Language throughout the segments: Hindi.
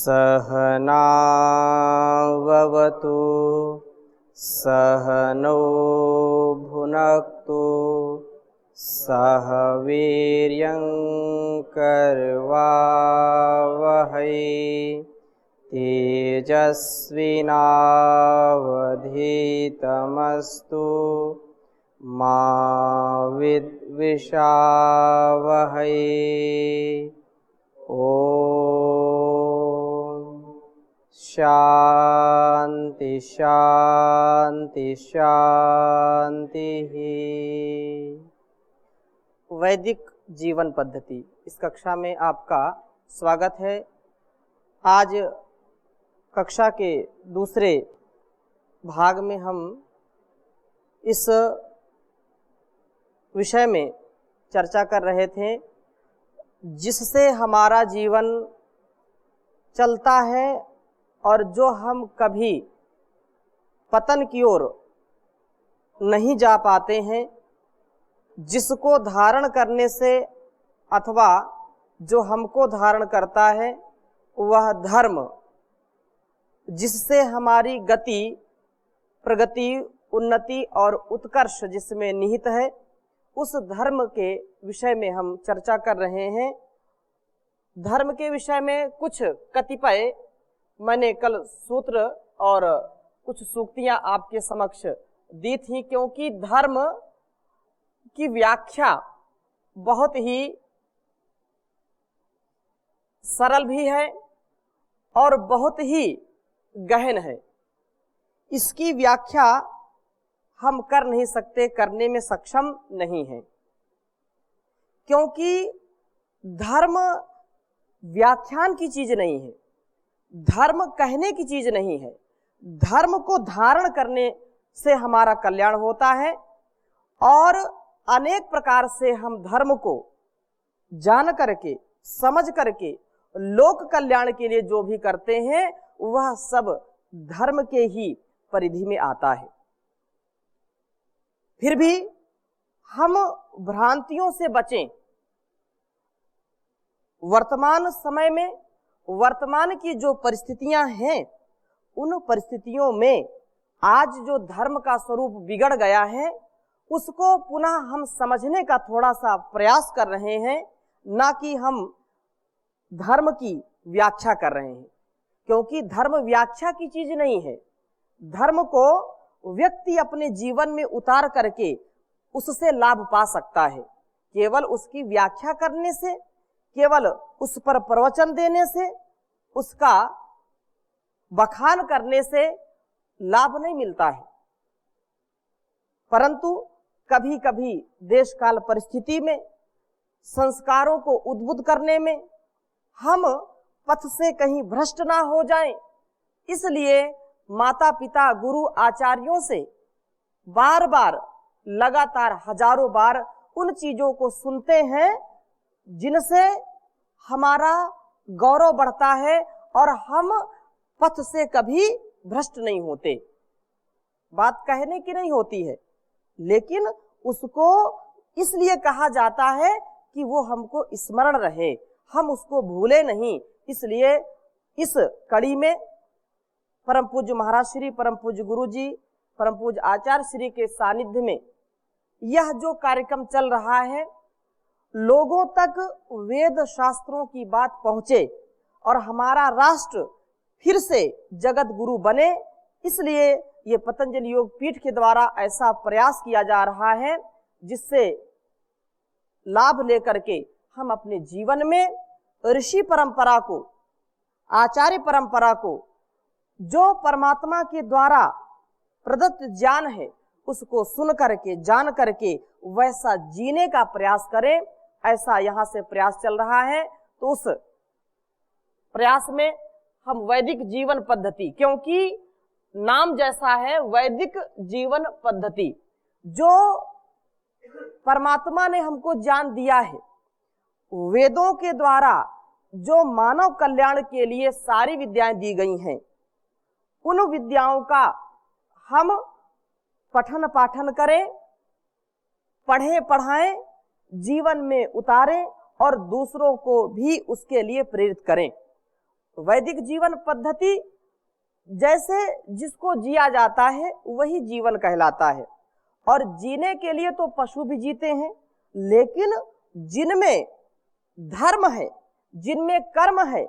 सहनाववतु सहनौ भुनक्तु सह वीर्यं करवावहै तेजस्विनावधीतमस्तु मा विद्विषावहै। ओम शांति शांति शांति। वैदिक जीवन पद्धति इस कक्षा में आपका स्वागत है। आज कक्षा के दूसरे भाग में हम इस विषय में चर्चा कर रहे थे जिससे हमारा जीवन चलता है और जो हम कभी पतन की ओर नहीं जा पाते हैं, जिसको धारण करने से अथवा जो हमको धारण करता है वह धर्म, जिससे हमारी गति, प्रगति, उन्नति और उत्कर्ष जिसमें निहित है, उस धर्म के विषय में हम चर्चा कर रहे हैं। धर्म के विषय में कुछ कतिपय मैंने कल सूत्र और कुछ सूक्तियां आपके समक्ष दी थी, क्योंकि धर्म की व्याख्या बहुत ही सरल भी है और बहुत ही गहन है। इसकी व्याख्या हम कर नहीं सकते, करने में सक्षम नहीं हैं, क्योंकि धर्म व्याख्यान की चीज नहीं है, धर्म कहने की चीज नहीं है। धर्म को धारण करने से हमारा कल्याण होता है और अनेक प्रकार से हम धर्म को जान करके, समझ करके लोक कल्याण के लिए जो भी करते हैं वह सब धर्म के ही परिधि में आता है। फिर भी हम भ्रांतियों से बचें। वर्तमान समय में वर्तमान की जो परिस्थितियां हैं, उन परिस्थितियों में आज जो धर्म का स्वरूप बिगड़ गया है उसको पुनः हम समझने का थोड़ा सा प्रयास कर रहे हैं, ना कि हम धर्म की व्याख्या कर रहे हैं, क्योंकि धर्म व्याख्या की चीज नहीं है। धर्म को व्यक्ति अपने जीवन में उतार करके उससे लाभ पा सकता है। केवल उसकी व्याख्या करने से, केवल उस पर प्रवचन देने से, उसका बखान करने से लाभ नहीं मिलता है, परंतु कभी कभी देश काल परिस्थिति में, संस्कारों को उद्बुद्ध करने में हम पथ से कहीं भ्रष्ट ना हो जाएं, इसलिए माता पिता गुरु आचार्यों से बार बार, लगातार हजारों बार उन चीजों को सुनते हैं जिनसे हमारा गौरव बढ़ता है और हम पथ से कभी भ्रष्ट नहीं होते। बात कहने की नहीं होती है, लेकिन उसको इसलिए कहा जाता है कि वो हमको स्मरण रहे, हम उसको भूले नहीं। इसलिए इस कड़ी में परम पूज्य महाराज श्री, परम पूज्य गुरु जी, परम पूज्य आचार्य श्री के सानिध्य में यह जो कार्यक्रम चल रहा है, लोगों तक वेद शास्त्रों की बात पहुंचे और हमारा राष्ट्र फिर से जगत गुरु बने, इसलिए ये पतंजलि योग पीठ के द्वारा ऐसा प्रयास किया जा रहा है जिससे लाभ लेकर के हम अपने जीवन में ऋषि परंपरा को, आचार्य परंपरा को, जो परमात्मा के द्वारा प्रदत्त ज्ञान है, उसको सुन करके, जान करके वैसा जीने का प्रयास करें। ऐसा यहाँ से प्रयास चल रहा है, तो उस प्रयास में हम वैदिक जीवन पद्धति, क्योंकि नाम जैसा है वैदिक जीवन पद्धति, जो परमात्मा ने हमको ज्ञान दिया है, वेदों के द्वारा जो मानव कल्याण के लिए सारी विद्याएं दी गई हैं, उन विद्याओं का हम पठन पाठन करें, पढ़ें पढ़ाएं, जीवन में उतारें और दूसरों को भी उसके लिए प्रेरित करें। वैदिक जीवन पद्धति जैसे जिसको जिया जाता है वही जीवन कहलाता है। और जीने के लिए तो पशु भी जीते हैं, लेकिन जिनमें धर्म है, जिनमें कर्म है,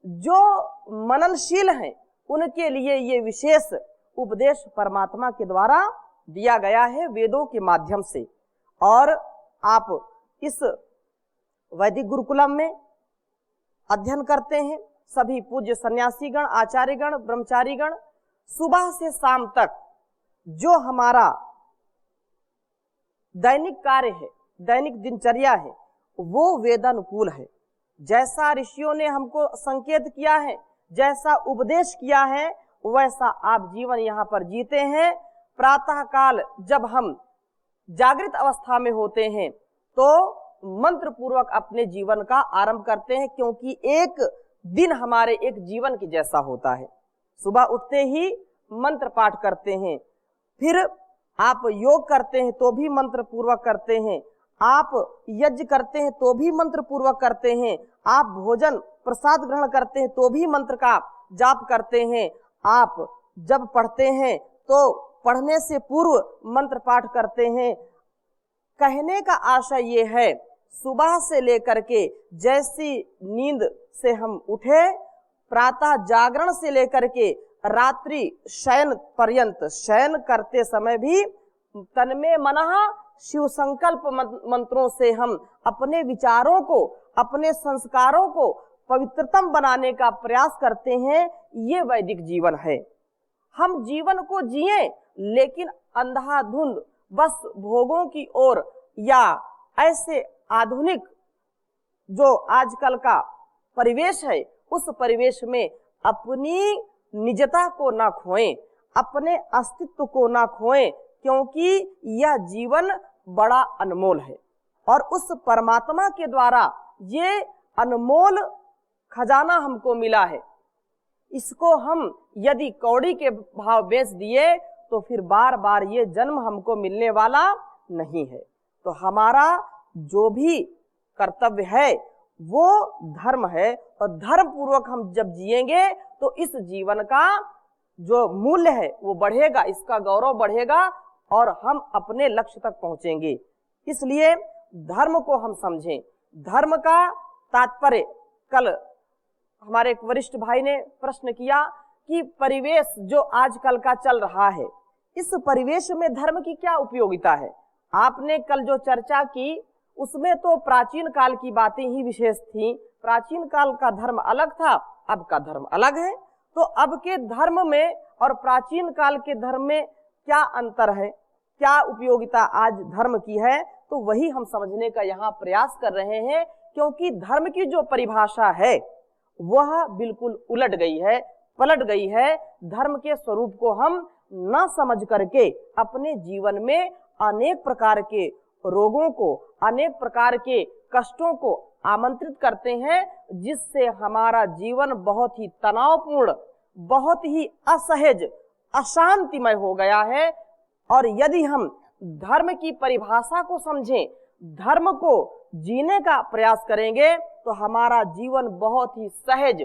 जो मननशील हैं, उनके लिए ये विशेष उपदेश परमात्मा के द्वारा दिया गया है वेदों के माध्यम से। और आप इस वैदिक गुरुकुलम में अध्ययन करते हैं। सभी पूज्य सन्यासीगण, आचार्यगण, ब्रह्मचारीगण सुबह से शाम तक जो हमारा दैनिक कार्य है, दैनिक दिनचर्या है, वो वेदानुकूल है। जैसा ऋषियों ने हमको संकेत किया है, जैसा उपदेश किया है, वैसा आप जीवन यहाँ पर जीते हैं। प्रातः काल जब हम जागृत अवस्था में होते हैं तो मंत्र पूर्वक अपने जीवन का आरंभ करते हैं, क्योंकि एक दिन हमारे एक जीवन के जैसा होता है। सुबह उठते ही मंत्र पाठ करते हैं, फिर आप योग करते हैं तो भी मंत्र पूर्वक करते हैं, आप यज्ञ करते हैं तो भी मंत्र पूर्वक करते हैं, आप भोजन प्रसाद ग्रहण करते हैं तो भी मंत्र का जाप करते हैं, आप जब पढ़ते हैं तो पढ़ने से पूर्व मंत्र पाठ करते हैं। कहने का आशय ये है, सुबह से लेकर के जैसी नींद से हम उठे, प्रातः जागरण से लेकर के रात्रि शयन पर्यंत, शयन करते समय भी तन्मे मनः शिव संकल्प मंत्रों से हम अपने विचारों को, अपने संस्कारों को पवित्रतम बनाने का प्रयास करते हैं। ये वैदिक जीवन है। हम जीवन को जिए, लेकिन अंधाधुंध बस भोगों की ओर या ऐसे आधुनिक जो आजकल का परिवेश है, उस परिवेश में अपनी निजता को ना खोएं, अपने अस्तित्व को ना खोएं, क्योंकि यह जीवन बड़ा अनमोल है। और उस परमात्मा के द्वारा ये अनमोल खजाना हमको मिला है। इसको हम यदि कौड़ी के भाव बेच दिए तो फिर बार बार ये जन्म हमको मिलने वाला नहीं है। तो हमारा जो भी कर्तव्य है वो धर्म है, और धर्म पूर्वक हम जब जिएंगे तो इस जीवन का जो मूल्य है वो बढ़ेगा, इसका गौरव बढ़ेगा और हम अपने लक्ष्य तक पहुंचेंगे। इसलिए धर्म को हम समझें। धर्म का तात्पर्य, कल हमारे एक वरिष्ठ भाई ने प्रश्न किया कि परिवेश जो आजकल का चल रहा है, इस परिवेश में धर्म की क्या उपयोगिता है। आपने कल जो चर्चा की उसमें तो प्राचीन काल की बातें ही विशेष थी। प्राचीन काल का धर्म अलग था, अब का धर्म अलग है। तो अब के धर्म में और प्राचीन काल के धर्म में क्या अंतर है, क्या उपयोगिता आज धर्म की है, तो वही हम समझने का यहाँ प्रयास कर रहे हैं। क्योंकि धर्म की जो परिभाषा है वह बिल्कुल उलट गई है, पलट गई है। धर्म के स्वरूप को हम न समझ करके अपने जीवन में अनेक प्रकार के रोगों को, अनेक प्रकार के कष्टों को आमंत्रित करते हैं, जिससे हमारा जीवन बहुत ही तनावपूर्ण, बहुत ही असहज, अशांतिमय हो गया है। और यदि हम धर्म की परिभाषा को समझें, धर्म को जीने का प्रयास करेंगे तो हमारा जीवन बहुत ही सहज,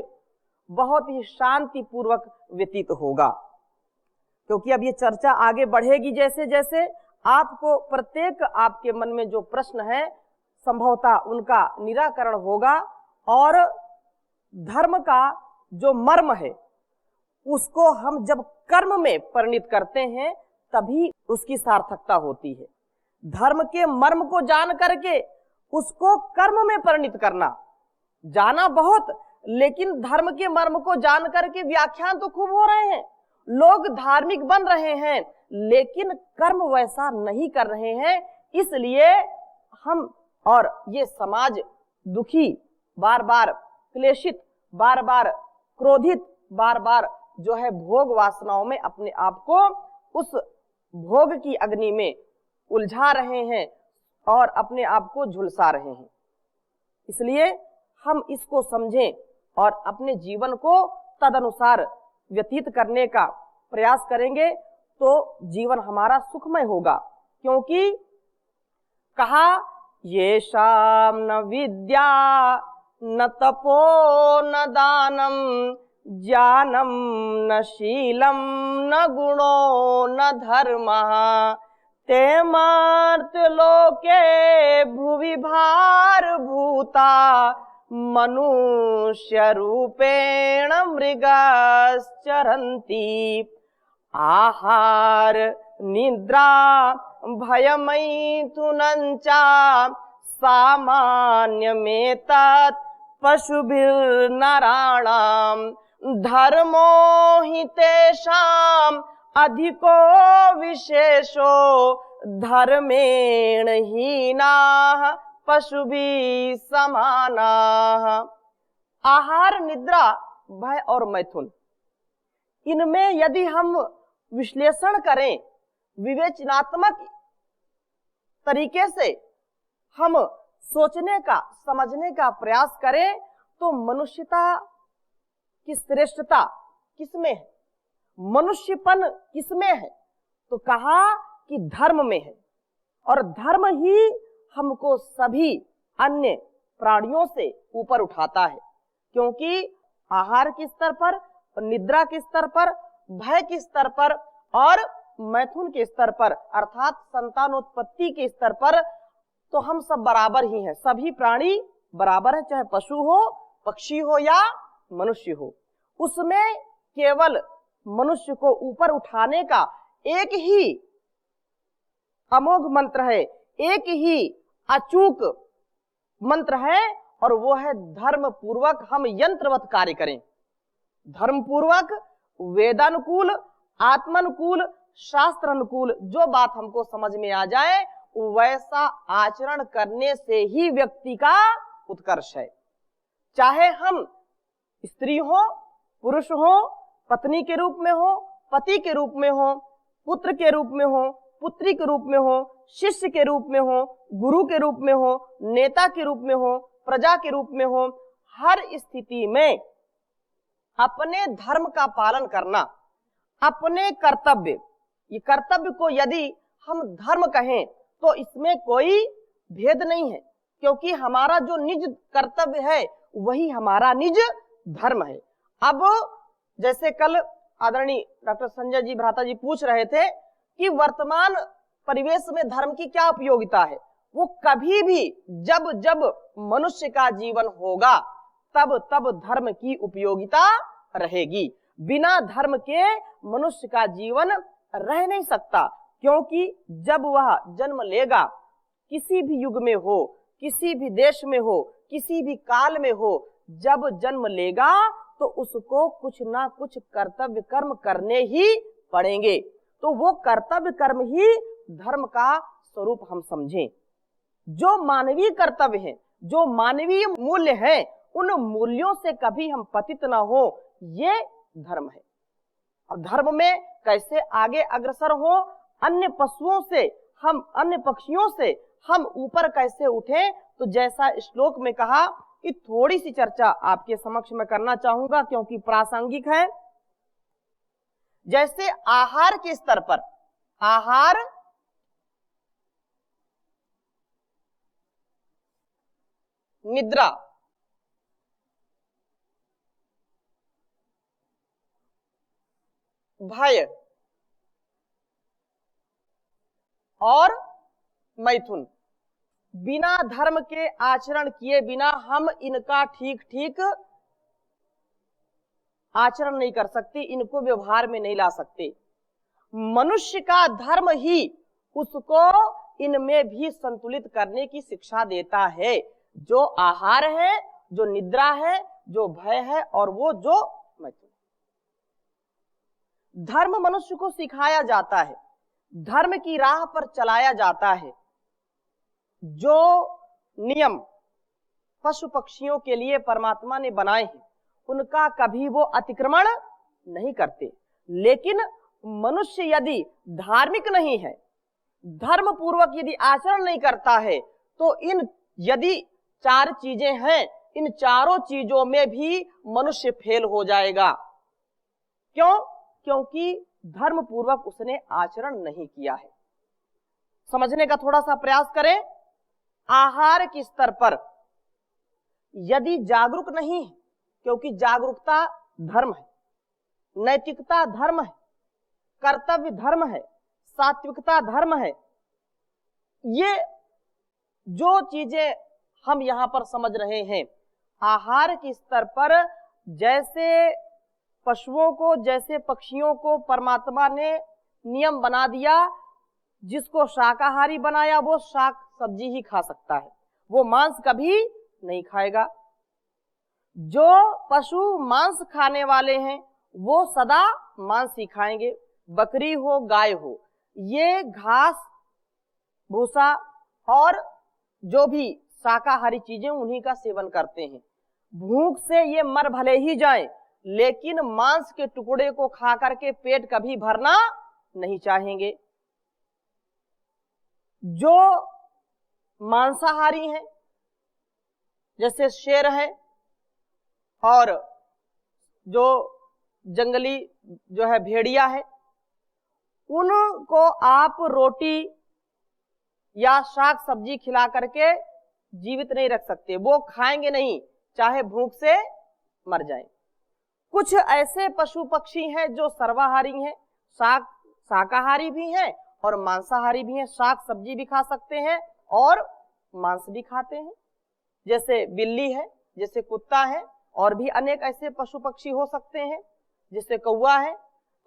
बहुत ही शांतिपूर्वक व्यतीत होगा। क्योंकि अब ये चर्चा आगे बढ़ेगी जैसे जैसे, आपको प्रत्येक आपके मन में जो प्रश्न है संभवतः उनका निराकरण होगा, और धर्म का जो मर्म है उसको हम जब कर्म में परिणित करते हैं तभी उसकी सार्थकता होती है। धर्म के मर्म को जान करके उसको कर्म में परिणित करना, जाना बहुत, लेकिन धर्म के मर्म को जान करके व्याख्यान तो खूब हो रहे हैं, लोग धार्मिक बन रहे हैं, लेकिन कर्म वैसा नहीं कर रहे हैं। इसलिए हम और ये समाज दुखी, बार बार क्लेशित, बार बार क्रोधित, बार बार जो है भोग वासनाओं में अपने आप को उस भोग की अग्नि में उलझा रहे हैं और अपने आप को झुलसा रहे हैं। इसलिए हम इसको समझें और अपने जीवन को तदनुसार व्यतीत करने का प्रयास करेंगे तो जीवन हमारा सुखमय होगा। क्योंकि कहा ये शाम न विद्या न तपो न दानम ज्ञानम न शीलम न गुणो न धर्मः ते मर्त्यलोके भुवि भारभूता मनुष्य रूपेण मृगश्चरन्ति आहार निद्रा भयमैथुनञ्च सामान्यमेतत् पशुभिर्नराणाम् धर्मो हि तेषाम् अधिको विशेषो धर्मेण हीनाः पशुभिः समानाः। आहार निद्रा भय और मैथुन, इनमें यदि हम विश्लेषण करें, विवेचनात्मक तरीके से हम सोचने का समझने का प्रयास करें तो मनुष्यता की श्रेष्ठता किसमें है, मनुष्यपन किसमें है, तो कहा कि धर्म में है। और धर्म ही हमको सभी अन्य प्राणियों से ऊपर उठाता है, क्योंकि आहार के स्तर पर, निद्रा के स्तर पर, भय के स्तर पर और मैथुन के स्तर पर अर्थात संतानोत्पत्ति के स्तर पर तो हम सब बराबर ही हैं। सभी प्राणी बराबर है, चाहे पशु हो, पक्षी हो या मनुष्य हो। उसमें केवल मनुष्य को ऊपर उठाने का एक ही अमोघ मंत्र है, एक ही अचूक मंत्र है, और वो है धर्म पूर्वक हम यंत्रवत कार्य करें। धर्म पूर्वक, वेदानुकूल, आत्मानुकूल, शास्त्र अनुकूल जो बात हमको समझ में आ जाए वैसा आचरण करने से ही व्यक्ति का उत्कर्ष है। चाहे हम स्त्री हो, पुरुष हो, पत्नी के रूप में हो, पति के रूप में हो, पुत्र के रूप में हो, पुत्री के रूप में हो, शिष्य के रूप में हो, गुरु के रूप में हो, नेता के रूप में हो, प्रजा के रूप में हो, हर स्थिति में अपने धर्म का पालन करना, अपने कर्तव्य, ये कर्तव्य को यदि हम धर्म कहें तो इसमें कोई भेद नहीं है, क्योंकि हमारा जो निज कर्तव्य है वही हमारा निज धर्म है। अब जैसे कल आदरणीय डॉक्टर संजय जी भ्राता जी पूछ रहे थे कि वर्तमान परिवेश में धर्म की क्या उपयोगिता है, वो कभी भी जब जब मनुष्य का जीवन होगा तब तब धर्म की उपयोगिता रहेगी। बिना धर्म के मनुष्य का जीवन रह नहीं सकता, क्योंकि जब वह जन्म लेगा, किसी भी युग में हो, किसी भी देश में हो, किसी भी काल में हो, जब जन्म लेगा तो उसको कुछ ना कुछ कर्तव्य कर्म करने ही पड़ेंगे। तो वो कर्तव्य कर्म ही धर्म का स्वरूप हम समझें। जो मानवीय कर्तव्य है, जो मानवीय मूल्य है, उन मूल्यों से कभी हम पतित ना हो, ये धर्म है। और धर्म में कैसे आगे अग्रसर हो, अन्य पशुओं से हम, अन्य पक्षियों से हम ऊपर कैसे उठें, तो जैसा श्लोक में कहा कि थोड़ी सी चर्चा आपके समक्ष में करना चाहूंगा क्योंकि प्रासंगिक है। जैसे आहार के स्तर पर, आहार, निद्रा, भय और मैथुन, बिना धर्म के आचरण किए बिना हम इनका ठीक ठीक आचरण नहीं कर सकते, इनको व्यवहार में नहीं ला सकते। मनुष्य का धर्म ही उसको इनमें भी संतुलित करने की शिक्षा देता है। जो आहार है, जो निद्रा है, जो भय है और वो जो मैथुन। धर्म मनुष्य को सिखाया जाता है, धर्म की राह पर चलाया जाता है। जो नियम पशु पक्षियों के लिए परमात्मा ने बनाए हैं उनका कभी वो अतिक्रमण नहीं करते। लेकिन मनुष्य यदि धार्मिक नहीं है, धर्म पूर्वक यदि आचरण नहीं करता है, तो इन यदि चार चीजें हैं, इन चारों चीजों में भी मनुष्य फेल हो जाएगा। क्यों? क्योंकि धर्म पूर्वक उसने आचरण नहीं किया है। समझने का थोड़ा सा प्रयास करें। आहार के स्तर पर यदि जागरूक नहीं है, क्योंकि जागरूकता धर्म है, नैतिकता धर्म है, कर्तव्य धर्म है, सात्विकता धर्म है, ये जो चीजें हम यहाँ पर समझ रहे हैं, आहार के स्तर पर जैसे पशुओं को, जैसे पक्षियों को परमात्मा ने नियम बना दिया, जिसको शाकाहारी बनाया वो शाक सब्जी ही खा सकता है, वो मांस कभी नहीं खाएगा। जो पशु मांस खाने वाले हैं वो सदा मांस ही खाएंगे, बकरी हो गाय हो, ये घास भूसा और जो भी शाकाहारी चीजें उन्हीं का सेवन करते हैं। भूख से ये मर भले ही जाएं, लेकिन मांस के टुकड़े को खा करके पेट कभी भरना नहीं चाहेंगे। जो मांसाहारी हैं, जैसे शेर है और जो जंगली जो है भेड़िया है, उनको आप रोटी या शाक सब्जी खिला करके जीवित नहीं रख सकते, वो खाएंगे नहीं, चाहे भूख से मर जाएं। कुछ ऐसे पशु पक्षी हैं जो सर्वाहारी हैं, शाकाहारी भी हैं और मांसाहारी भी हैं, शाक सब्जी भी खा सकते हैं और मांस भी खाते हैं, जैसे बिल्ली है, जैसे कुत्ता है, और भी अनेक ऐसे पशु पक्षी हो सकते हैं, जैसे कौवा है।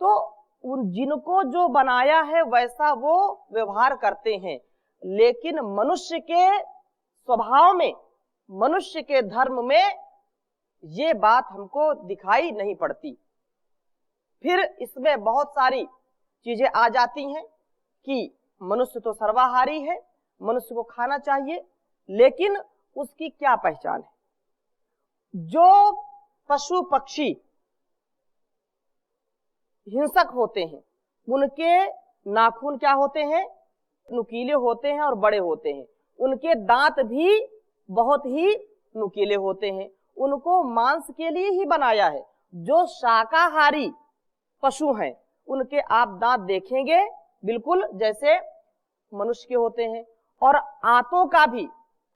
तो उन जिनको जो बनाया है वैसा वो व्यवहार करते हैं, लेकिन मनुष्य के स्वभाव में, मनुष्य के धर्म में ये बात हमको दिखाई नहीं पड़ती। फिर इसमें बहुत सारी चीजें आ जाती हैं कि मनुष्य तो सर्वाहारी है, मनुष्य को खाना चाहिए, लेकिन उसकी क्या पहचान है? जो पशु पक्षी हिंसक होते हैं उनके नाखून क्या होते हैं? नुकीले होते हैं और बड़े होते हैं, उनके दांत भी बहुत ही नुकीले होते हैं, उनको मांस के लिए ही बनाया है। जो शाकाहारी पशु हैं उनके आप दांत देखेंगे बिल्कुल जैसे मनुष्य के होते हैं, और आंतों का भी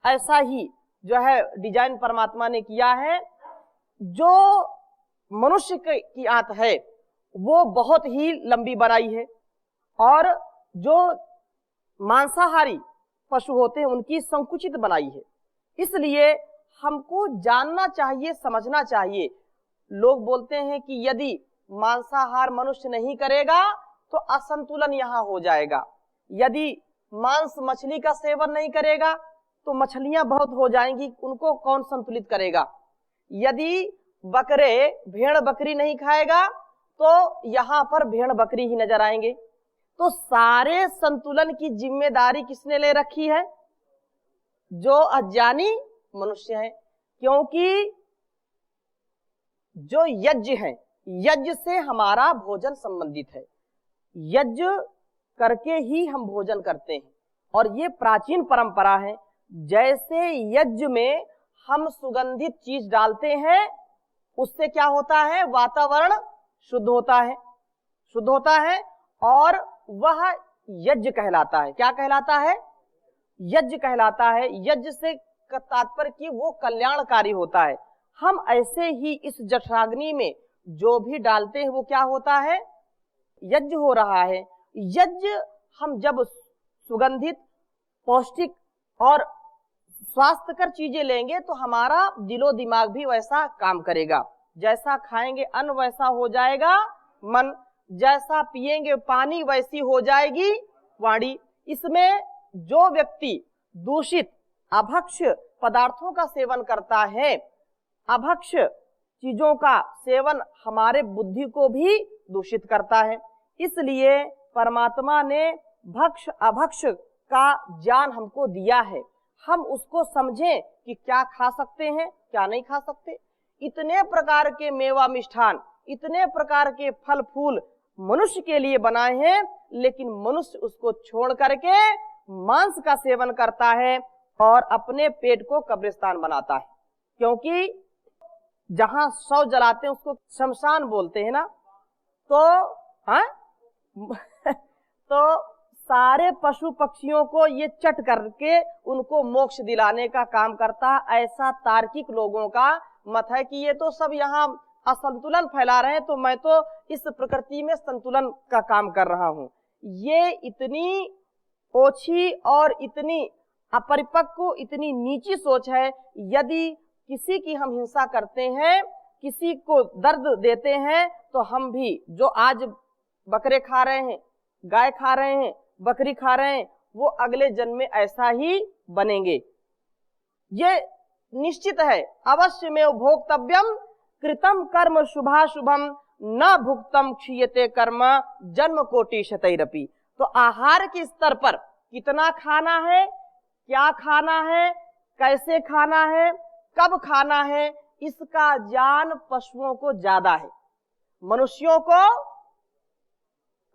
ऐसा ही जो है डिजाइन परमात्मा ने किया है। जो मनुष्य की आंत है वो बहुत ही लंबी बनाई है, और जो मांसाहारी पशु होते हैं उनकी संकुचित बनाई है। इसलिए हमको जानना चाहिए, समझना चाहिए। लोग बोलते हैं कि यदि मांसाहार मनुष्य नहीं करेगा तो असंतुलन यहाँ हो जाएगा, यदि मांस मछली का सेवन नहीं करेगा तो मछलियां बहुत हो जाएंगी, उनको कौन संतुलित करेगा, यदि बकरे भेड़ बकरी नहीं खाएगा तो यहाँ पर भेड़ बकरी ही नजर आएंगे। तो सारे संतुलन की जिम्मेदारी किसने ले रखी है? जो अज्ञानी मनुष्य हैं, क्योंकि जो यज्ञ है, यज्ञ से हमारा भोजन संबंधित है, यज्ञ करके ही हम भोजन करते हैं, और ये प्राचीन परंपरा है। जैसे यज्ञ में हम सुगंधित चीज डालते हैं उससे क्या होता है? वातावरण शुद्ध होता है, शुद्ध होता है, और वह यज्ञ कहलाता है। क्या कहलाता है? यज्ञ कहलाता है। यज्ञ से तात्पर्य कि वो कल्याणकारी होता है। हम ऐसे ही इस जठराग्नि में जो भी डालते हैं वो क्या होता है? यज्ञ हो रहा है। यज्ञ हम जब सुगंधित, पौष्टिक और स्वास्थ्यकर चीजें लेंगे तो हमारा दिलो दिमाग भी वैसा काम करेगा। जैसा खाएंगे अन्न वैसा हो जाएगा मन, जैसा पिएंगे पानी वैसी हो जाएगी वाणी। इसमें जो व्यक्ति दूषित अभक्ष पदार्थों का सेवन करता है, अभक्ष चीजों का सेवन हमारे बुद्धि को भी दूषित करता है। इसलिए परमात्मा ने भक्ष अभक्ष का ज्ञान हमको दिया है, हम उसको समझें कि क्या खा सकते हैं क्या नहीं खा सकते। इतने प्रकार के मेवा मिष्ठान, इतने प्रकार के फल फूल मनुष्य के लिए बनाए हैं, लेकिन मनुष्य उसको छोड़ करके मांस का सेवन करता है और अपने पेट को कब्रिस्तान बनाता है। क्योंकि जहां शव जलाते हैं उसको शमशान बोलते हैं ना, तो हाँ तो सारे पशु पक्षियों को ये चट करके उनको मोक्ष दिलाने का काम करता है। ऐसा तार्किक लोगों का मत है कि ये तो सब यहाँ असंतुलन फैला रहे हैं, तो मैं तो इस प्रकृति में संतुलन का काम कर रहा हूँ। ये इतनी ओछी और इतनी अपरिपक्व, इतनी नीची सोच है। यदि किसी की हम हिंसा करते हैं, किसी को दर्द देते हैं, तो हम भी जो आज बकरे खा रहे हैं, गाय खा रहे हैं, बकरी खा रहे हैं, वो अगले जन्म में ऐसा ही बनेंगे। ये निश्चित है। अवश्य में भोक्तव्यम कृतम कर्म शुभाशुभम न भुक्तम क्षीयते कर्म जन्म कोटि शतैरपि। तो आहार के स्तर पर कितना खाना है, क्या खाना है, कैसे खाना है, कब खाना है, इसका ज्ञान पशुओं को ज्यादा है, मनुष्यों को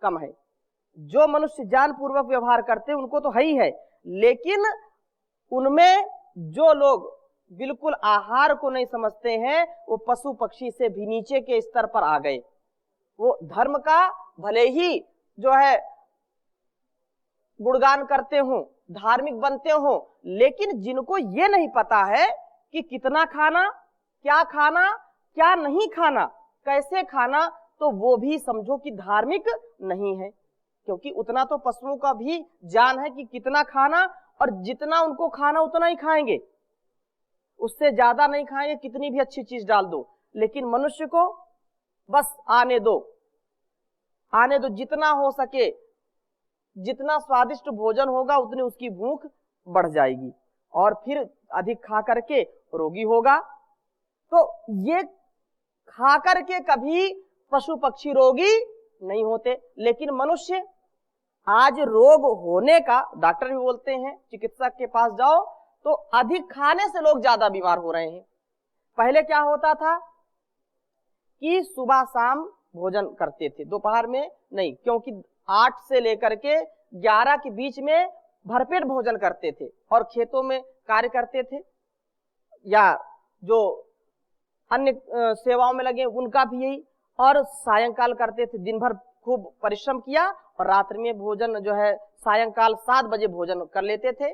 कम है। जो मनुष्य ज्ञान पूर्वक व्यवहार करते हैं उनको तो है ही है, लेकिन उनमें जो लोग बिल्कुल आहार को नहीं समझते हैं, वो पशु पक्षी से भी नीचे के स्तर पर आ गए। वो धर्म का भले ही जो है गुणगान करते हो, धार्मिक बनते हो, लेकिन जिनको ये नहीं पता है कि कितना खाना, क्या नहीं खाना, कैसे खाना, तो वो भी समझो कि धार्मिक नहीं है। क्योंकि उतना तो पशुओं का भी ज्ञान है कि कितना खाना, और जितना उनको खाना उतना ही खाएंगे, उससे ज्यादा नहीं खाएंगे, कितनी भी अच्छी चीज डाल दो। लेकिन मनुष्य को बस आने दो, जितना हो सके, जितना स्वादिष्ट भोजन होगा उतनी उसकी भूख बढ़ जाएगी और फिर अधिक खा करके रोगी होगा। तो ये खा करके कभी पशु पक्षी रोगी नहीं होते, लेकिन मनुष्य आज रोग होने का, डॉक्टर भी बोलते हैं, चिकित्सक के पास जाओ तो अधिक खाने से लोग ज्यादा बीमार हो रहे हैं। पहले क्या होता था कि सुबह शाम भोजन करते थे, दोपहर में नहीं, क्योंकि 8 से लेकर के 11 के बीच में भरपेट भोजन करते थे और खेतों में कार्य करते थे, या जो अन्य सेवाओं में लगे उनका भी यही, और सायंकाल करते थे। दिन भर खूब परिश्रम किया और रात्रि में भोजन जो है सायंकाल 7 बजे भोजन कर लेते थे।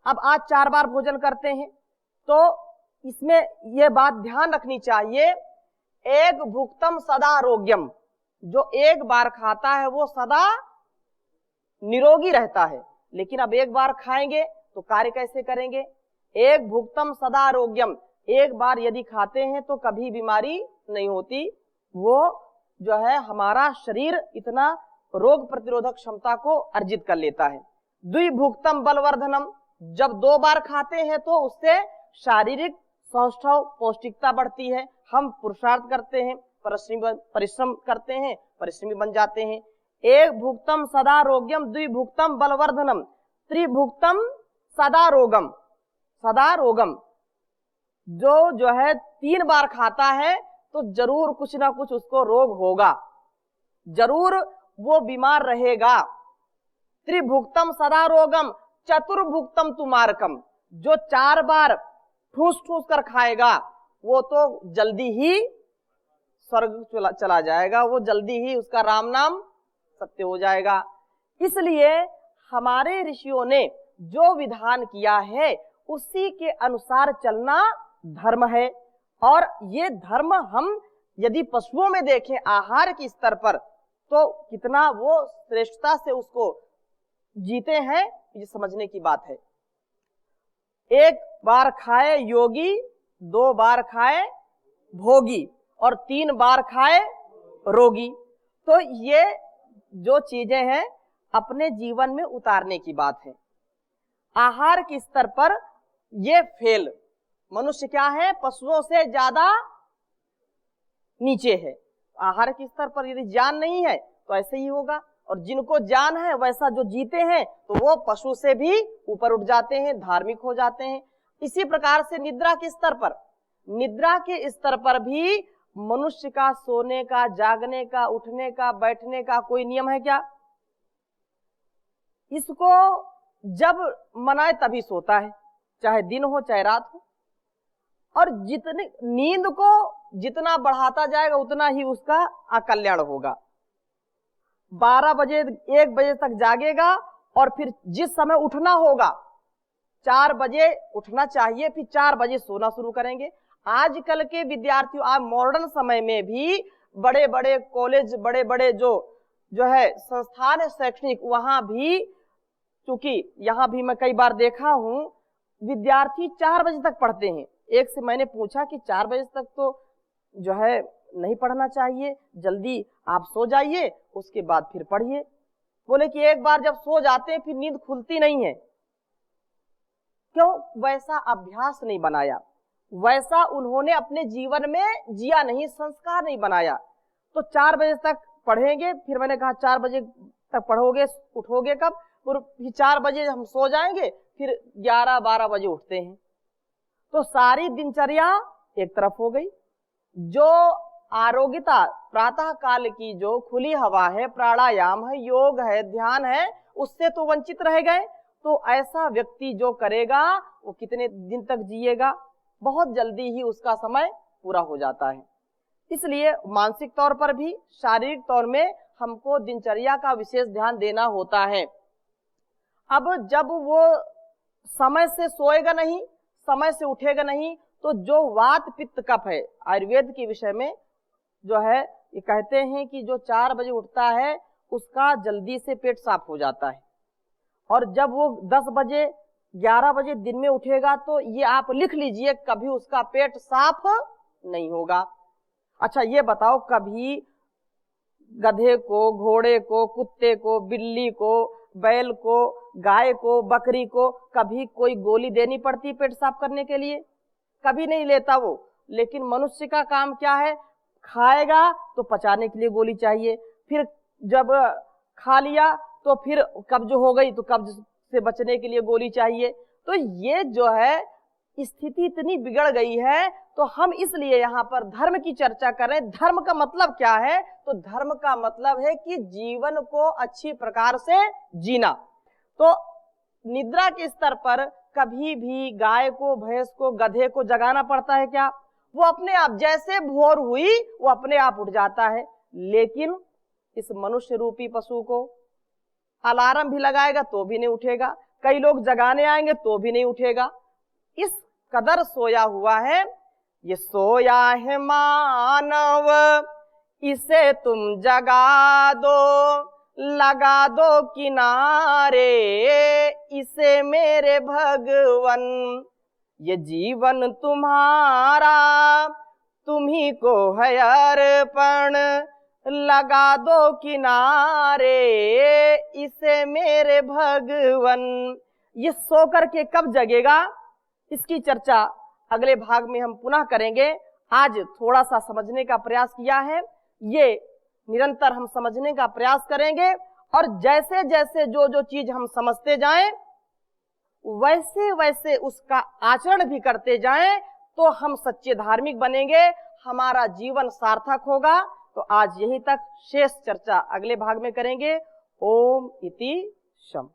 अब आज 4 बार भोजन करते हैं। तो इसमें यह बात ध्यान रखनी चाहिए, एक भुक्तम सदा आरोग्यम, जो एक बार खाता है वो सदा निरोगी रहता है। लेकिन अब एक बार खाएंगे तो कार्य कैसे करेंगे? एक भुक्तम सदा आरोग्यम, एक बार यदि खाते हैं तो कभी बीमारी नहीं होती। वो जो है हमारा शरीर इतना रोग प्रतिरोधक क्षमता को अर्जित कर लेता है। द्विभुक्तम बलवर्धनम, जब 2 बार खाते हैं तो उससे शारीरिक सौष्ठव पौष्टिकता बढ़ती है। हम पुरुषार्थ करते हैं, परिश्रम करते हैं, परिश्रमी बन जाते हैं। एक भुक्तम सदा रोग्यम, द्विभुक्तम बलवर्धनम, त्रिभुक्तम सदा रोगम, जो है 3 बार खाता है तो जरूर कुछ ना कुछ उसको रोग होगा, जरूर वो बीमार रहेगा। त्रिभुक्तम सदा रोगम, चतुर्भुक्तम तुमारकम, जो 4 बार ठूस ठूस कर खाएगा वो तो जल्दी ही स्वर्ग चला जाएगा, वो जल्दी ही उसका राम नाम सत्य हो जाएगा। इसलिए हमारे ऋषियों ने जो विधान किया है उसी के अनुसार चलना धर्म है। और ये धर्म हम यदि पशुओं में देखें आहार के स्तर पर, तो कितना वो श्रेष्ठता से उसको जीते हैं, ये समझने की बात है। 1 बार खाए योगी, 2 बार खाए भोगी, और 3 बार खाए रोगी। तो ये जो चीजें हैं अपने जीवन में उतारने की बात है। आहार के स्तर पर ये फेल, मनुष्य क्या है, पशुओं से ज्यादा नीचे है। आहार के स्तर पर यदि ज्ञान नहीं है तो ऐसे ही होगा, और जिनको ज्ञान है वैसा जो जीते हैं तो वो पशु से भी ऊपर उठ जाते हैं, धार्मिक हो जाते हैं। इसी प्रकार से निद्रा के स्तर पर भी मनुष्य का सोने का, जागने का, उठने का, बैठने का कोई नियम है क्या? इसको जब मनाए तभी सोता है, चाहे दिन हो चाहे रात हो। और जितनी नींद को जितना बढ़ाता जाएगा उतना ही उसका अकल्याण होगा। 12 बजे 1 बजे तक जागेगा और फिर जिस समय उठना होगा 4 बजे उठना चाहिए, फिर 4 बजे सोना शुरू करेंगे। आजकल के विद्यार्थियों, आज मॉडर्न समय में भी बड़े बड़े कॉलेज, बड़े बड़े जो है संस्थान है शैक्षणिक, वहां भी, चूंकि यहाँ भी मैं कई बार देखा हूं, विद्यार्थी 4 बजे तक पढ़ते हैं। एक से मैंने पूछा कि 4 बजे तक तो जो है नहीं पढ़ना चाहिए, जल्दी आप सो जाइए, उसके बाद फिर पढ़िए। बोले कि एक बार जब सो जाते हैं फिर नींद खुलती नहीं है। क्यों? वैसा अभ्यास नहीं बनाया, वैसा उन्होंने अपने जीवन में जिया नहीं, संस्कार नहीं बनाया। तो 4 बजे तक पढ़ेंगे, फिर मैंने कहा 4 बजे तक पढ़ोगे, उठोगे कब? फिर 4 बजे हम सो जाएंगे, फिर 11-12 बजे उठते हैं। तो सारी दिनचर्या एक तरफ हो गई। जो आरोग्यता प्रातः काल की जो खुली हवा है, प्राणायाम है, योग है, ध्यान है, उससे तो वंचित रह गए। तो ऐसा व्यक्ति जो करेगा वो कितने दिन तक जिएगा? बहुत जल्दी ही उसका समय पूरा हो जाता है। इसलिए मानसिक तौर पर भी, शारीरिक तौर में हमको दिनचर्या का विशेष ध्यान देना होता है। अब जब वो समय से सोएगा नहीं, समय से उठेगा नहीं, तो जो वात पित्त कफ है, आयुर्वेद के विषय में जो है ये कहते हैं कि जो 4 बजे उठता है उसका जल्दी से पेट साफ हो जाता है, और जब वो 10 बजे 11 बजे दिन में उठेगा तो ये आप लिख लीजिए, कभी उसका पेट साफ नहीं होगा। अच्छा ये बताओ, कभी गधे को, घोड़े को, कुत्ते को, बिल्ली को, बैल को, गाय को, बकरी को कभी कोई गोली देनी पड़ती पेट साफ करने के लिए? कभी नहीं लेता वो। लेकिन मनुष्य का काम क्या है? खाएगा तो पचाने के लिए गोली चाहिए, फिर जब खा लिया तो फिर कब्ज हो गई तो कब्ज से बचने के लिए गोली चाहिए। तो ये जो है स्थिति इतनी बिगड़ गई है, तो हम इसलिए यहाँ पर धर्म की चर्चा करें। धर्म का मतलब क्या है? तो धर्म का मतलब है कि जीवन को अच्छी प्रकार से जीना। तो निद्रा के स्तर पर कभी भी गाय को, भैंस को, गधे को जगाना पड़ता है क्या? वो अपने आप, जैसे भोर हुई वो अपने आप उठ जाता है। लेकिन इस मनुष्य रूपी पशु को अलार्म भी लगाएगा तो भी नहीं उठेगा, कई लोग जगाने आएंगे तो भी नहीं उठेगा। इस कदर सोया हुआ है। ये सोया है मानव, इसे तुम जगा दो, लगा दो किनारे, इसे मेरे भगवन। ये जीवन तुम्हारा, तुम्ही को है अर्पण, लगा दो किनारे, इसे मेरे भगवन। ये सो करके कब जगेगा, इसकी चर्चा अगले भाग में हम पुनः करेंगे। आज थोड़ा सा समझने का प्रयास किया है, ये निरंतर हम समझने का प्रयास करेंगे, और जैसे जैसे जो जो चीज हम समझते जाएं वैसे वैसे उसका आचरण भी करते जाएं, तो हम सच्चे धार्मिक बनेंगे, हमारा जीवन सार्थक होगा। तो आज यहीं तक, शेष चर्चा अगले भाग में करेंगे। ओम इति शम।